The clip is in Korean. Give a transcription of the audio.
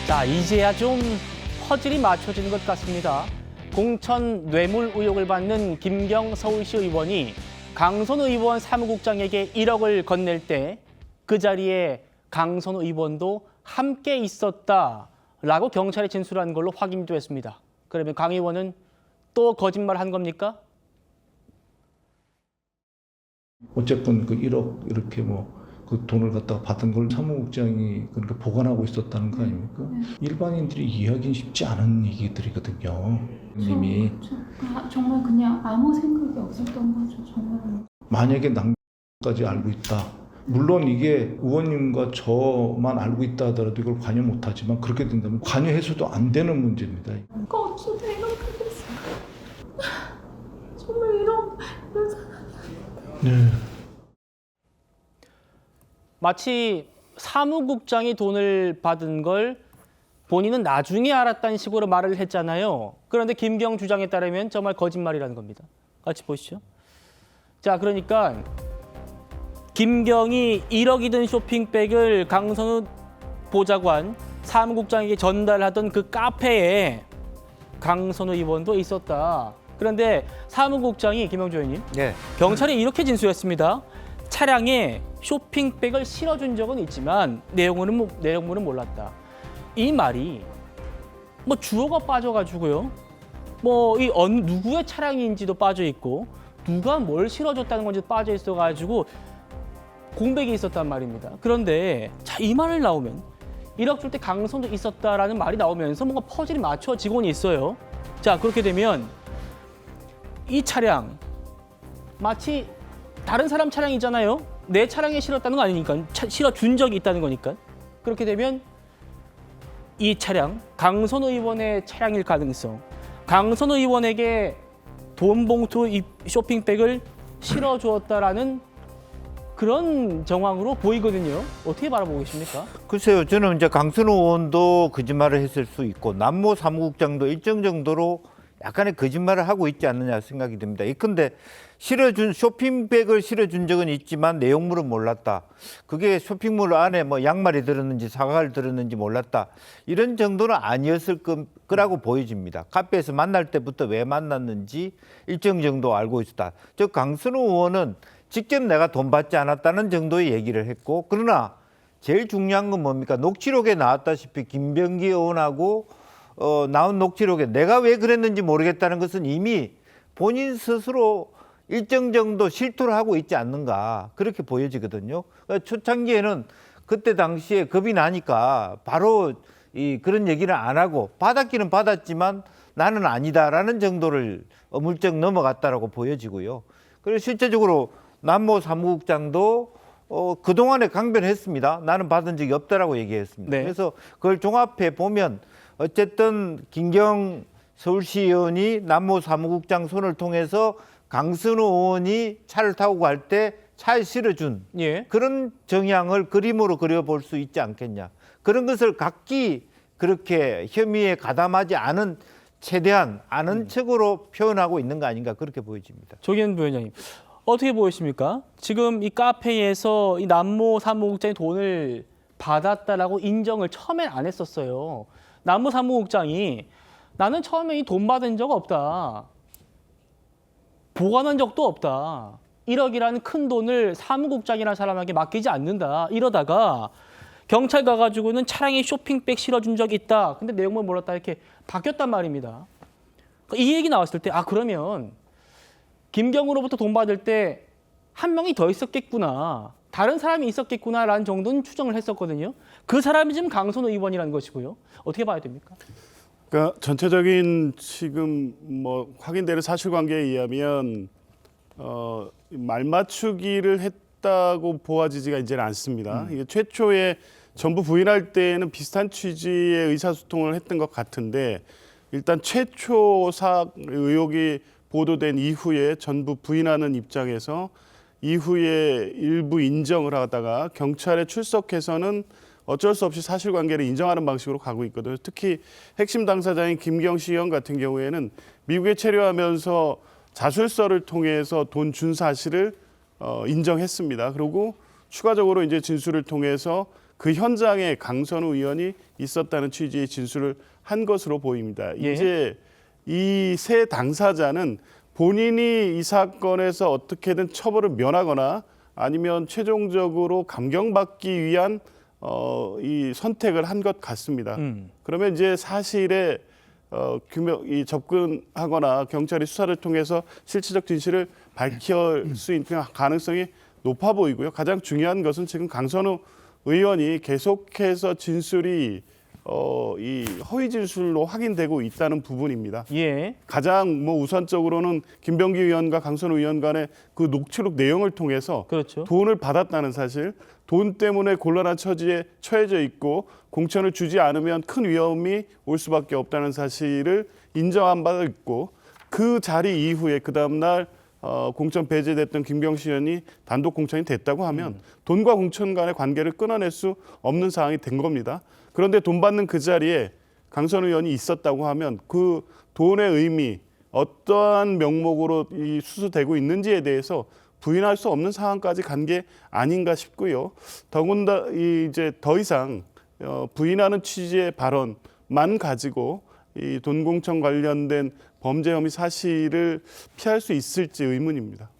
자, 이제야 좀 퍼즐이 맞춰지는 것 같습니다. 공천 뇌물 의혹을 받는 김경 서울시 의원이 강선 의원 사무국장에게 1억을 건넬 때 그 자리에 강선 의원도 함께 있었다라고 경찰에 진술한 걸로 확인이 됐습니다. 그러면 강 의원은 또 거짓말한 겁니까? 어쨌건 그 1억 이렇게 그 돈을 갖다가 받은 걸 사무국장이 그러니까 보관하고 있었다는 거 아닙니까? 일반인들이 이해하기는 쉽지 않은 얘기들이거든요. 이미 정말 그냥 아무 생각이 없었던 거죠. 정말. 만약에 낭까지 알고 있다. 물론 이게 의원님과 저만 알고 있다 하더라도 이걸 관여 못하지만 그렇게 된다면 관여해서도 안 되는 문제입니다. 어쩌다 이렇게 됐어. 정말 이런 사람. 네. 마치 사무국장이 돈을 받은 걸 본인은 나중에 알았다는 식으로 말을 했잖아요. 그런데 김경 주장에 따르면 정말 거짓말이라는 겁니다. 같이 보시죠. 자, 그러니까 김경이 1억이 든 쇼핑백을 강선우 보좌관 사무국장에게 전달하던 그 카페에 강선우 의원도 있었다. 그런데 사무국장이 김영주 의원님, 경찰에 이렇게 진술했습니다. 차량에 쇼핑백을 실어준 적은 있지만 내용물은 몰랐다. 이 말이 주어가 빠져가지고요. 누구의 차량인지도 빠져 있고 누가 뭘 실어줬다는 건지도 빠져 있어가지고 공백이 있었단 말입니다. 그런데 이 말을 나오면 1억 줄 때 강선도 있었다라는 말이 나오면서 뭔가 퍼즐이 맞춰지곤 있어요. 자, 그렇게 되면 이 차량 마치 다른 사람 차량이잖아요. 내 차량에 실었다는 거 아니니까 실어준 적이 있다는 거니까. 그렇게 되면 이 차량 강선 의원의 차량일 가능성, 강선 의원에게 돈 봉투 쇼핑백을 실어주었다라는 그런 정황으로 보이거든요. 어떻게 바라보고 계십니까? 글쎄요, 저는 이제 강선우 의원도 거짓말을 했을 수 있고 남모 사무국장도 일정 정도로 약간의 거짓말을 하고 있지 않느냐 생각이 듭니다. 예컨대 쇼핑백을 실어준 적은 있지만 내용물은 몰랐다. 그게 쇼핑몰 안에 양말이 들었는지 사과를 들었는지 몰랐다. 이런 정도는 아니었을 거라고 보여집니다. 카페에서 만날 때부터 왜 만났는지 일정 정도 알고 있었다. 즉 강선우 의원은 직접 내가 돈 받지 않았다는 정도의 얘기를 했고, 그러나 제일 중요한 건 뭡니까? 녹취록에 나왔다시피 김병기 의원하고 나온 녹취록에 내가 왜 그랬는지 모르겠다는 것은 이미 본인 스스로 일정 정도 실토를 하고 있지 않는가, 그렇게 보여지거든요. 그러니까 초창기에는 그때 당시에 겁이 나니까 바로 그런 얘기를 안 하고 받았기는 받았지만 나는 아니다라는 정도를 어물쩍 넘어갔다라고 보여지고요. 그리고 실제적으로 남모 사무국장도 그동안에 강변했습니다. 나는 받은 적이 없다라고 얘기했습니다. 네. 그래서 그걸 종합해 보면 어쨌든 김경 서울시의원이 남모 사무국장 손을 통해서 강선우 의원이 차를 타고 갈 때 차에 실어준 그런 정향을 그림으로 그려볼 수 있지 않겠냐. 그런 것을 각기 그렇게 혐의에 가담하지 않은, 최대한 아는 척으로 표현하고 있는 거 아닌가, 그렇게 보여집니다. 조기현 부위원장님, 어떻게 보이십니까? 지금 이 카페에서 이 남모 사무국장이 돈을 받았다라고 인정을 처음엔 안 했었어요. 남모 사무국장이 나는 처음에 이 돈 받은 적 없다. 보관한 적도 없다. 1억이라는 큰 돈을 사무국장이라는 사람에게 맡기지 않는다. 이러다가 경찰 가가지고는 차량에 쇼핑백 실어준 적이 있다. 근데 내용물 몰랐다. 이렇게 바뀌었단 말입니다. 이 얘기 나왔을 때 그러면 김경으로부터 돈 받을 때 한 명이 더 있었겠구나. 다른 사람이 있었겠구나라는 정도는 추정을 했었거든요. 그 사람이 지금 강선우 의원이라는 것이고요. 어떻게 봐야 됩니까? 그러니까 전체적인 지금 확인되는 사실관계에 의하면 말맞추기를 했다고 보아지지가 이제는 않습니다. 이게 최초에 전부 부인할 때는 비슷한 취지의 의사소통을 했던 것 같은데, 일단 최초 의혹이 보도된 이후에 전부 부인하는 입장에서 이후에 일부 인정을 하다가 경찰에 출석해서는 어쩔 수 없이 사실관계를 인정하는 방식으로 가고 있거든요. 특히 핵심 당사자인 김경식 의원 같은 경우에는 미국에 체류하면서 자술서를 통해서 돈 준 사실을 인정했습니다. 그리고 추가적으로 이제 진술을 통해서 그 현장에 강선우 의원이 있었다는 취지의 진술을 한 것으로 보입니다. 예. 이제 이 세 당사자는 본인이 이 사건에서 어떻게든 처벌을 면하거나 아니면 최종적으로 감경받기 위한 이 선택을 한 것 같습니다. 그러면 이제 사실에 접근하거나 경찰이 수사를 통해서 실체적 진실을 밝힐 수 있는 가능성이 높아 보이고요. 가장 중요한 것은 지금 강선우 의원이 계속해서 진술이 이 허위 진술로 확인되고 있다는 부분입니다. 예. 가장 우선적으로는 김병기 의원과 강선우 의원 간의 그 녹취록 내용을 통해서 그렇죠. 돈을 받았다는 사실, 돈 때문에 곤란한 처지에 처해져 있고 공천을 주지 않으면 큰 위험이 올 수밖에 없다는 사실을 인정한 바 있고 그 자리 이후에 그 다음 날 공천 배제됐던 김경식 의원이 단독 공천이 됐다고 하면 돈과 공천 간의 관계를 끊어낼 수 없는 상황이 된 겁니다. 그런데 돈 받는 그 자리에 강선우 의원이 있었다고 하면 그 돈의 의미, 어떠한 명목으로 이 수수되고 있는지에 대해서 부인할 수 없는 상황까지 간 게 아닌가 싶고요. 더군다나 이제 더 이상 부인하는 취지의 발언만 가지고 이 돈 공천 관련된 범죄 혐의 사실을 피할 수 있을지 의문입니다.